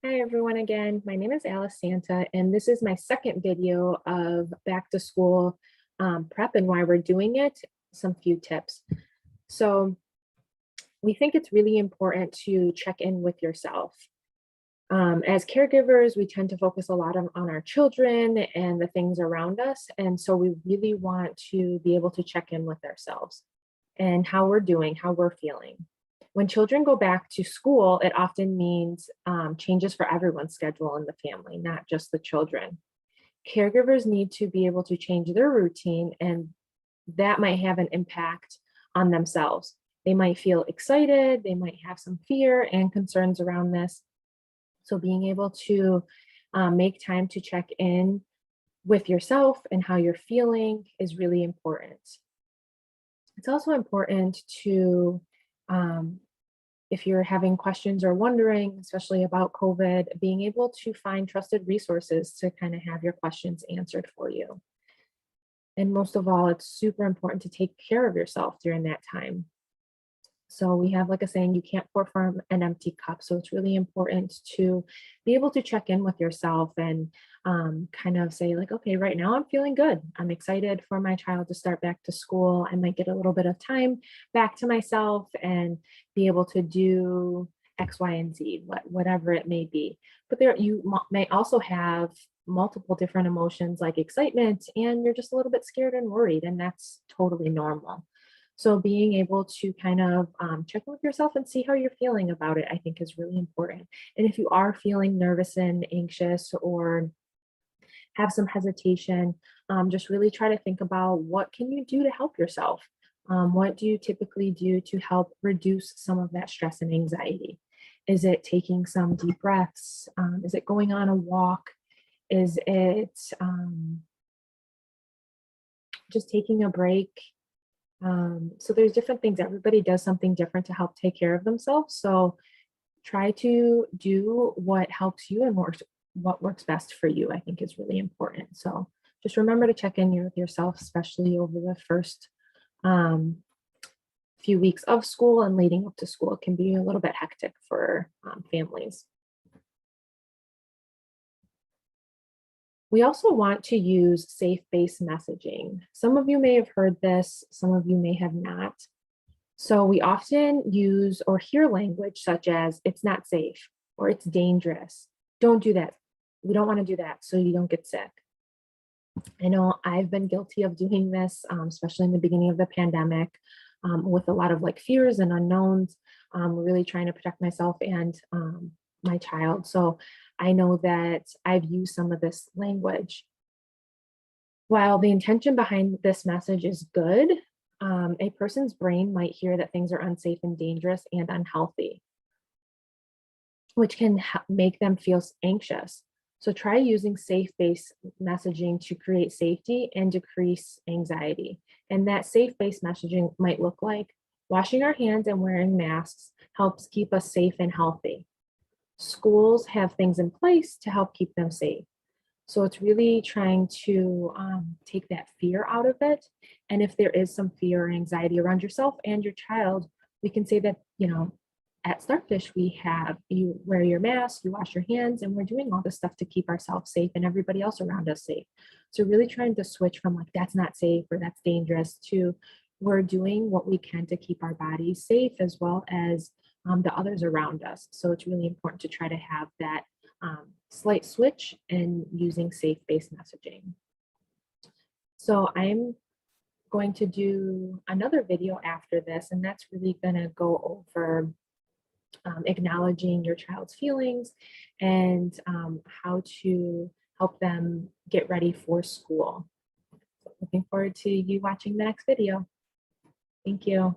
Hi everyone again. My name is Alice Santa, and this is my second video of back to school prep and why we're doing it, some few tips. So we think it's really important to check in with yourself. As caregivers, we tend to focus a lot on our children and the things around us. And so we really want to be able to check in with ourselves and how we're doing, how we're feeling. When children go back to school, it often means changes for everyone's schedule in the family, not just the children. Caregivers need to be able to change their routine, and that might have an impact on themselves. They might feel excited, they might have some fear and concerns around this. So, being able to make time to check in with yourself and how you're feeling is really important. It's also important to, um, if you're having questions or wondering, especially about COVID, being able to find trusted resources to kind of have your questions answered for you. And most of all, it's super important to take care of yourself during that time. So we have like a saying, you can't pour from an empty cup. So it's really important to be able to check in with yourself and kind of say like, okay, right now I'm feeling good. I'm excited for my child to start back to school. I might get a little bit of time back to myself and be able to do X, Y, and Z, whatever it may be. But there, may also have multiple different emotions like excitement, and you're just a little bit scared and worried, and that's totally normal. So being able to kind of check in with yourself and see how you're feeling about it, I think is really important. And if you are feeling nervous and anxious or have some hesitation, just really try to think about what can you do to help yourself? What do you typically do to help reduce some of that stress and anxiety? Is it taking some deep breaths? Is it going on a walk? Is it just taking a break? So there's different things. Everybody does something different to help take care of themselves. So try to do what helps you and what works best for you, I think is really important. So just remember to check in with yourself, especially over the first um, few weeks of school and leading up to school. It can be a little bit hectic for families. We also want to use safe-based messaging. Some of you may have heard this, some of you may have not. So we often use or hear language such as it's not safe or it's dangerous. Don't do that. We don't want to do that so you don't get sick. I know I've been guilty of doing this, especially in the beginning of the pandemic, with a lot of like fears and unknowns, really trying to protect myself and my child. So I know that I've used some of this language. While the intention behind this message is good, a person's brain might hear that things are unsafe and dangerous and unhealthy, which can make them feel anxious. So try using safe-based messaging to create safety and decrease anxiety. And that safe-based messaging might look like washing our hands and wearing masks helps keep us safe and healthy. Schools have things in place to help keep them safe. So it's really trying to take that fear out of it. And if there is some fear or anxiety around yourself and your child, we can say that, at Starfish, we have you wear your mask, you wash your hands, and we're doing all this stuff to keep ourselves safe and everybody else around us safe. So really trying to switch from like, that's not safe or that's dangerous to we're doing what we can to keep our bodies safe as well as the others around us. So it's really important to try to have that slight switch and using safe-based messaging. So I'm going to do another video after this, and that's really going to go over acknowledging your child's feelings and how to help them get ready for school. So looking forward to you watching the next video. Thank you.